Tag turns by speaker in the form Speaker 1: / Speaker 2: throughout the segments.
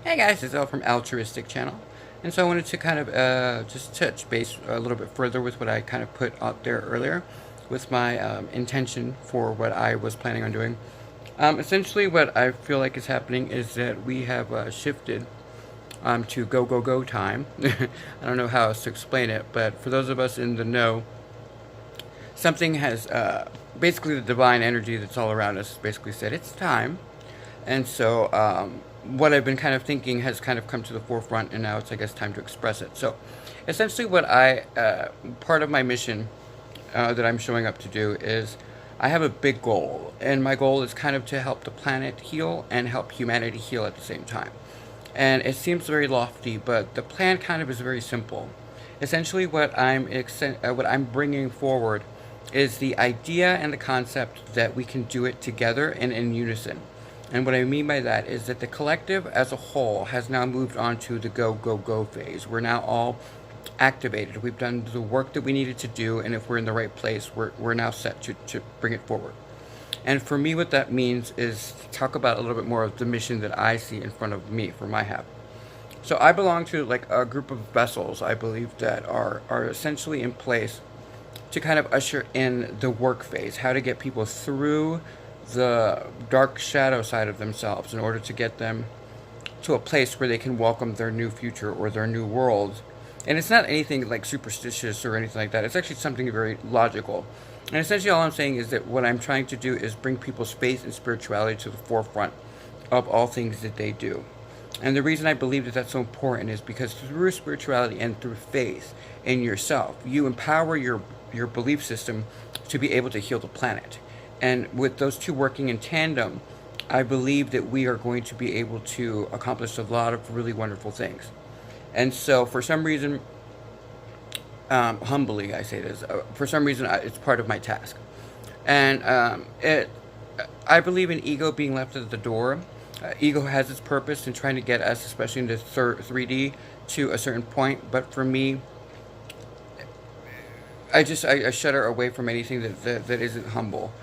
Speaker 1: Hey guys, it's El from Altruistic Channel. And so I wanted to kind of just touch base a little bit further with what I kind of put out there earlier with my intention for what I was planning on doing. Essentially, what I feel like is happening is that we have shifted to go, go, go time. I don't know how else to explain it, but for those of us in the know, something has basically the divine energy that's all around us basically said it's time. And so what I've been kind of thinking has kind of come to the forefront, and now it's, I guess, time to express it. So essentially what part of my mission that I'm showing up to do is I have a big goal, and my goal is kind of to help the planet heal and help humanity heal at the same time. And it seems very lofty, but the plan kind of is very simple. Essentially, what I'm bringing forward is the idea and the concept that we can do it together and in unison. And what I mean by that is that the collective as a whole has now moved on to the go, go, go phase. We're now all activated. We've done the work that we needed to do, and if we're in the right place, we're now set to bring it forward. And for me, what that means is to talk about a little bit more of the mission that I see in front of me for my half. So I belong to like a group of vessels, I believe, that are essentially in place to kind of usher in the work phase, how to get people through the dark shadow side of themselves in order to get them to a place where they can welcome their new future or their new world. And it's not anything like superstitious or anything like that. It's actually something very logical. And essentially all I'm saying is that what I'm trying to do is bring people's faith and spirituality to the forefront of all things that they do. And the reason I believe that that's so important is because through spirituality and through faith in yourself, you empower your belief system to be able to heal the planet. And with those two working in tandem, I believe that we are going to be able to accomplish a lot of really wonderful things. And so for some reason, humbly I say this, for some reason it's part of my task. And I believe in ego being left at the door. Ego has its purpose in trying to get us, especially into 3D, to a certain point. But for me, I shudder away from anything that isn't humble.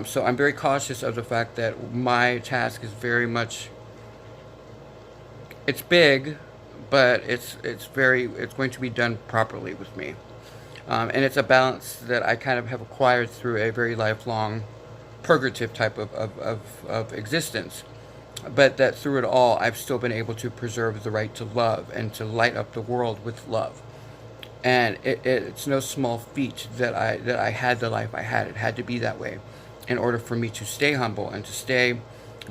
Speaker 1: So I'm very cautious of the fact that my task is very much, it's big, but it's going to be done properly with me. And it's a balance that I kind of have acquired through a very lifelong purgative type of existence. But that through it all, I've still been able to preserve the right to love and to light up the world with love. And it's no small feat that I had the life I had. It had to be that way in order for me to stay humble and to stay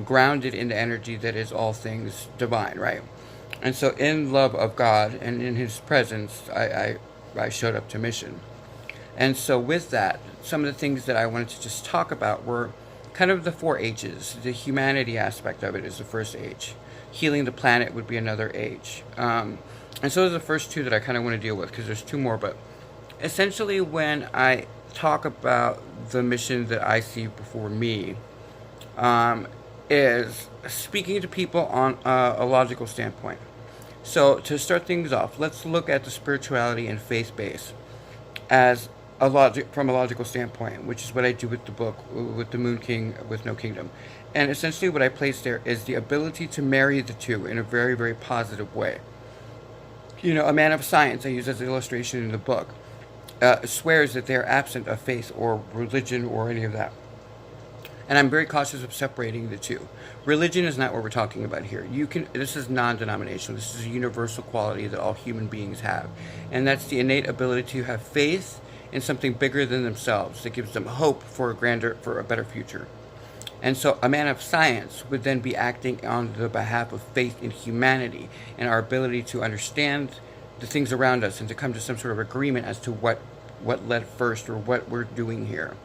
Speaker 1: grounded in the energy that is all things divine, right? And so in love of God and in his presence, I showed up to mission. And so with that, some of the things that I wanted to just talk about were kind of the 4 H's. The humanity aspect of it is the first H. Healing the planet would be another H. And so those are the first two that I kind of want to deal with, because there's two more. But essentially when I talk about the mission that I see before me, is speaking to people on a logical standpoint. So to start things off, let's look at the spirituality and faith base as from a logical standpoint, which is what I do with the book, with the Moon King with No Kingdom. And essentially what I place there is the ability to marry the two in a very, very positive way. You know, a man of science, I use as an illustration in the book, swears that they're absent of faith or religion or any of that. And I'm very cautious of separating the two. Religion is not what we're talking about here. This is non-denominational. This is a universal quality that all human beings have. And that's the innate ability to have faith in something bigger than themselves that gives them hope for a better future. And so a man of science would then be acting on the behalf of faith in humanity and our ability to understand the things around us and to come to some sort of agreement as to what led first or what we're doing here.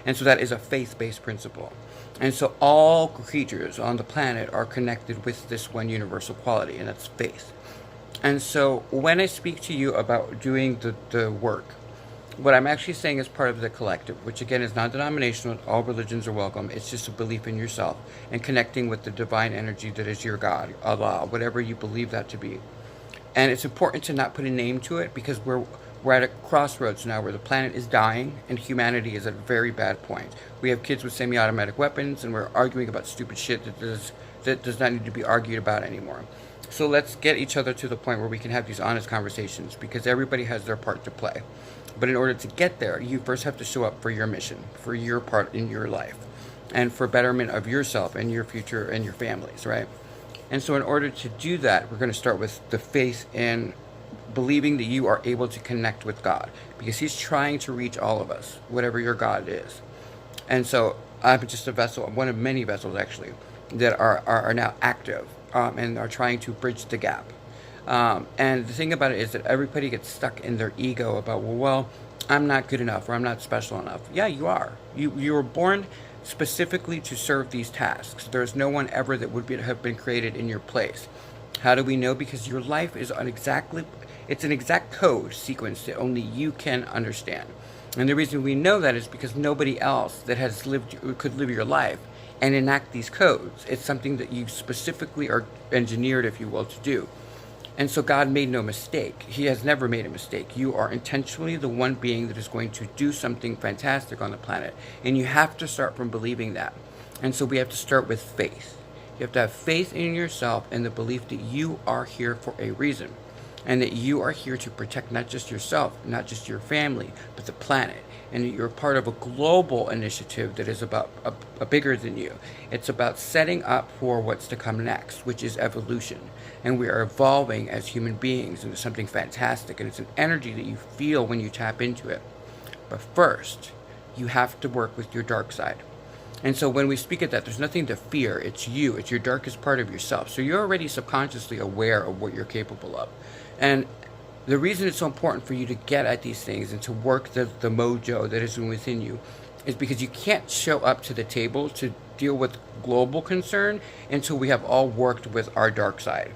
Speaker 1: And so that is a faith-based principle. And so all creatures on the planet are connected with this one universal quality, and that's faith. And so when I speak to you about doing the work, what I'm actually saying is part of the collective, which again is non-denominational. All religions are welcome. It's just a belief in yourself and connecting with the divine energy that is your God, Allah, whatever you believe that to be. And it's important to not put a name to it, because we're at a crossroads now where the planet is dying and humanity is at a very bad point. We have kids with semi-automatic weapons, and we're arguing about stupid shit that that does not need to be argued about anymore. So let's get each other to the point where we can have these honest conversations, because everybody has their part to play. But in order to get there, you first have to show up for your mission, for your part in your life, and for betterment of yourself and your future and your families, right? And so in order to do that, we're going to start with the faith in believing that you are able to connect with God, because He's trying to reach all of us, whatever your God is. And so I'm just a vessel, one of many vessels actually, that are now active, and are trying to bridge the gap. And the thing about it is that everybody gets stuck in their ego about, well, I'm not good enough, or I'm not special enough. Yeah, you are. You were born specifically to serve these tasks. There's no one ever that would have been created in your place. How do we know? Because your life is it's an exact code sequence that only you can understand. And the reason we know that is because nobody else that has could live your life and enact these codes. It's something that you specifically are engineered, if you will, to do. And so God made no mistake. He has never made a mistake. You are intentionally the one being that is going to do something fantastic on the planet. And you have to start from believing that. And so we have to start with faith. You have to have faith in yourself and the belief that you are here for a reason. And that you are here to protect not just yourself, not just your family, but the planet. And that you're part of a global initiative that is about bigger than you. It's about setting up for what's to come next, which is evolution. And we are evolving as human beings into something fantastic. And it's an energy that you feel when you tap into it. But first, you have to work with your dark side. And so when we speak of that, there's nothing to fear. It's you. It's your darkest part of yourself. So you're already subconsciously aware of what you're capable of. And the reason it's so important for you to get at these things and to work the mojo that is within you is because you can't show up to the table to deal with global concern until we have all worked with our dark side.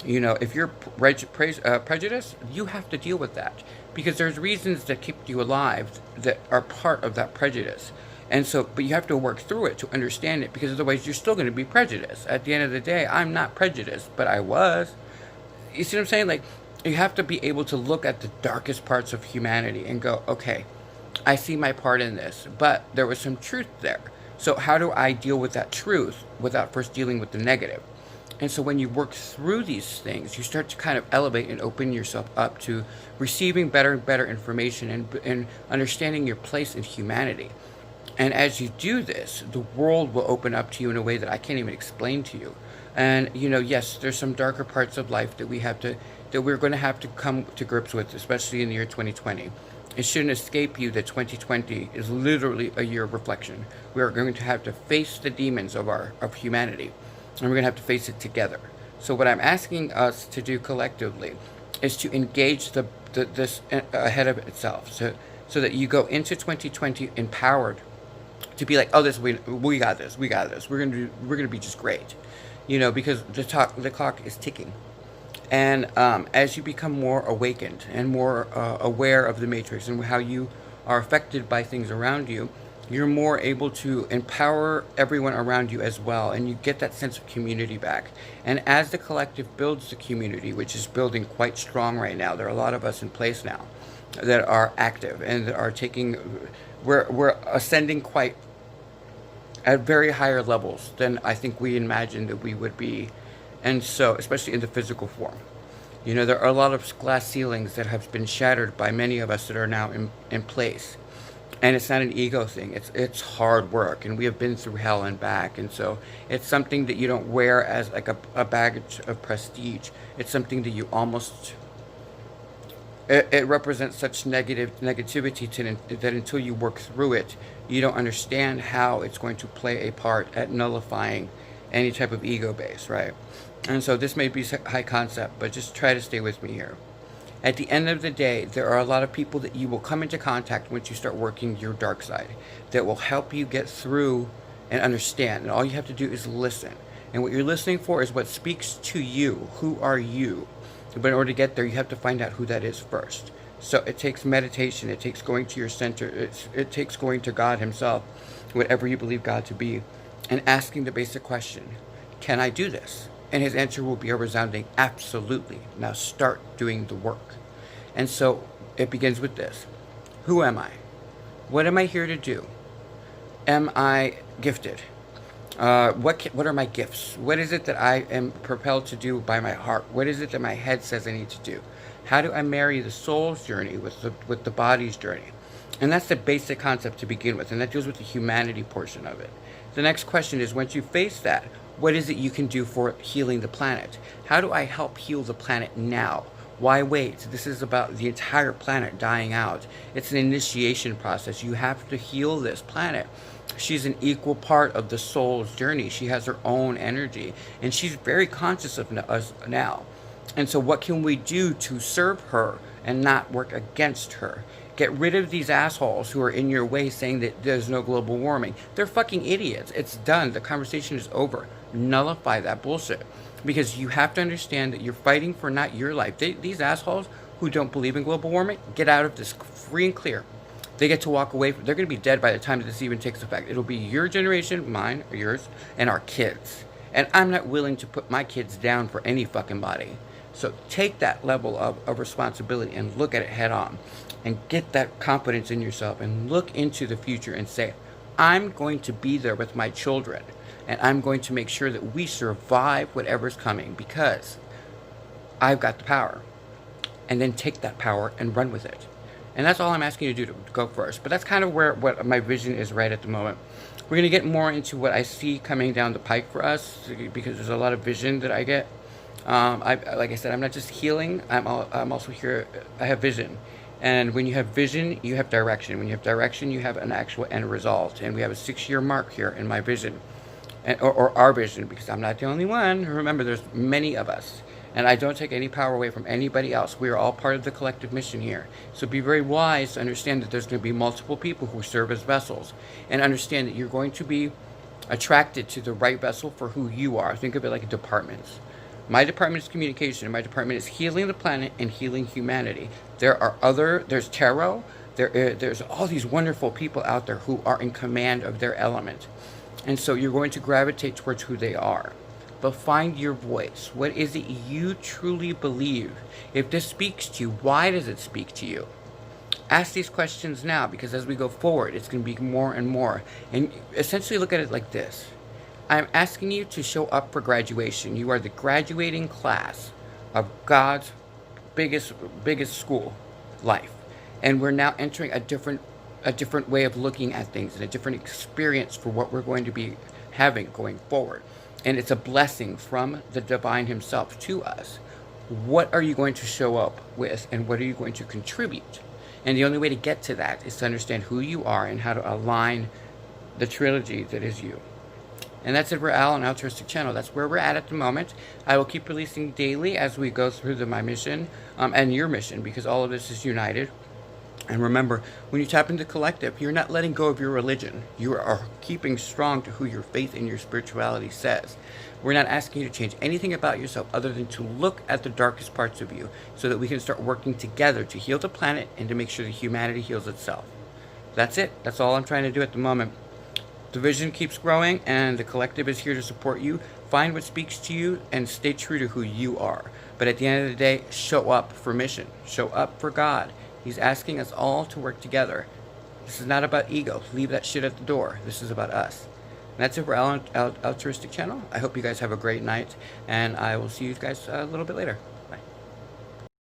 Speaker 1: You know, if you're prejudiced, you have to deal with that, because there's reasons that keep you alive that are part of that prejudice. And so, but you have to work through it to understand it, because otherwise you're still going to be prejudiced. At the end of the day, I'm not prejudiced, but I was. You see what I'm saying? Like, you have to be able to look at the darkest parts of humanity and go, okay, I see my part in this, but there was some truth there. So how do I deal with that truth without first dealing with the negative? And so when you work through these things, you start to kind of elevate and open yourself up to receiving better and better information and understanding your place in humanity. And as you do this, the world will open up to you in a way that I can't even explain to you. And, you know, yes, there's some darker parts of life that we're going to have to come to grips with, especially in the year 2020. It shouldn't escape you that 2020 is literally a year of reflection. We are going to have to face the demons of humanity, and we're going to have to face it together. So what I'm asking us to do collectively is to engage this ahead of itself, so that you go into 2020 empowered to be like, oh, we got this. We're gonna be just great, you know, because the clock is ticking. And as you become more awakened and more aware of the matrix and how you are affected by things around you, you're more able to empower everyone around you as well, and you get that sense of community back. And as the collective builds the community, which is building quite strong right now, there are a lot of us in place now that are active and that are we're ascending quite at very higher levels than I think we imagined that we would be. And so, especially in the physical form, you know, there are a lot of glass ceilings that have been shattered by many of us that are now in place. And it's not an ego thing. It's hard work, and we have been through hell and back. And so it's something that you don't wear as like a baggage of prestige. It's something that you almost... It represents such negativity that until you work through it, you don't understand how it's going to play a part at nullifying any type of ego base, right? And so this may be high concept, but just try to stay with me here. At the end of the day, there are a lot of people that you will come into contact once you start working your dark side that will help you get through and understand. And all you have to do is listen. And what you're listening for is what speaks to you. Who are you? But in order to get there, you have to find out who that is first. So it takes meditation. It takes going to your center. It takes going to God himself, whatever you believe God to be, and asking the basic question, can I do this? And his answer will be a resounding absolutely. Now start doing the work. And so it begins with this. Who am I? What am I here to do? Am I gifted? What are my gifts? What is it that I am propelled to do by my heart? What is it that my head says I need to do? How do I marry the soul's journey with the body's journey? And that's the basic concept to begin with, and that deals with the humanity portion of it. The next question is, once you face that, what is it you can do for healing the planet? How do I help heal the planet now? Why wait? This is about the entire planet dying out. It's an initiation process. You have to heal this planet. She's an equal part of the soul's journey. She has her own energy, and she's very conscious of us now. And so what can we do to serve her and not work against her? Get rid of these assholes who are in your way saying that there's no global warming. They're fucking idiots. It's done. The conversation is over. Nullify that bullshit. Because you have to understand that you're fighting for not your life. These assholes who don't believe in global warming, get out of this free and clear. They get to walk away. They're going to be dead by the time that this even takes effect. It'll be your generation, mine, or yours, and our kids. And I'm not willing to put my kids down for any fucking body. So take that level of responsibility and look at it head on. And get that confidence in yourself and look into the future and say, I'm going to be there with my children. And I'm going to make sure that we survive whatever's coming because I've got the power. And then take that power and run with it. And that's all I'm asking you to do, to go first. But that's kind of what my vision is right at the moment. We're going to get more into what I see coming down the pike for us because there's a lot of vision that I get. Like I said, I'm not just healing. I'm also here. I have vision. And when you have vision, you have direction. When you have direction, you have an actual end result. And we have a 6-year mark here in my vision. Or our vision, because I'm not the only one. Remember, there's many of us. And I don't take any power away from anybody else. We are all part of the collective mission here. So be very wise to understand that there's going to be multiple people who serve as vessels. And understand that you're going to be attracted to the right vessel for who you are. Think of it like departments. My department is communication, and my department is healing the planet and healing humanity. There's tarot, there's all these wonderful people out there who are in command of their element. And so you're going to gravitate towards who they are. But find your voice. What is it you truly believe? If this speaks to you, why does it speak to you? Ask these questions now, because as we go forward, it's going to be more and more. And essentially look at it like this. I'm asking you to show up for graduation. You are the graduating class of God's biggest school life. And we're now entering a different way of looking at things and a different experience for what we're going to be having going forward. And it's a blessing from the divine himself to us. What are you going to show up with, and what are you going to contribute? And the only way to get to that is to understand who you are and how to align the trilogy that is you. And that's it for Al on Altruistic Channel. That's where we're at the moment. I will keep releasing daily as we go through my mission and your mission, because all of this is united. And remember, when you tap into collective, you're not letting go of your religion. You are keeping strong to who your faith and your spirituality says. We're not asking you to change anything about yourself other than to look at the darkest parts of you so that we can start working together to heal the planet and to make sure that humanity heals itself. That's it. That's all I'm trying to do at the moment. The vision keeps growing, and the collective is here to support you. Find what speaks to you and stay true to who you are. But at the end of the day, show up for mission. Show up for God. He's asking us all to work together. This is not about ego. Leave that shit at the door. This is about us. And that's it for Altruistic Channel. I hope you guys have a great night, and I will see you guys a little bit later.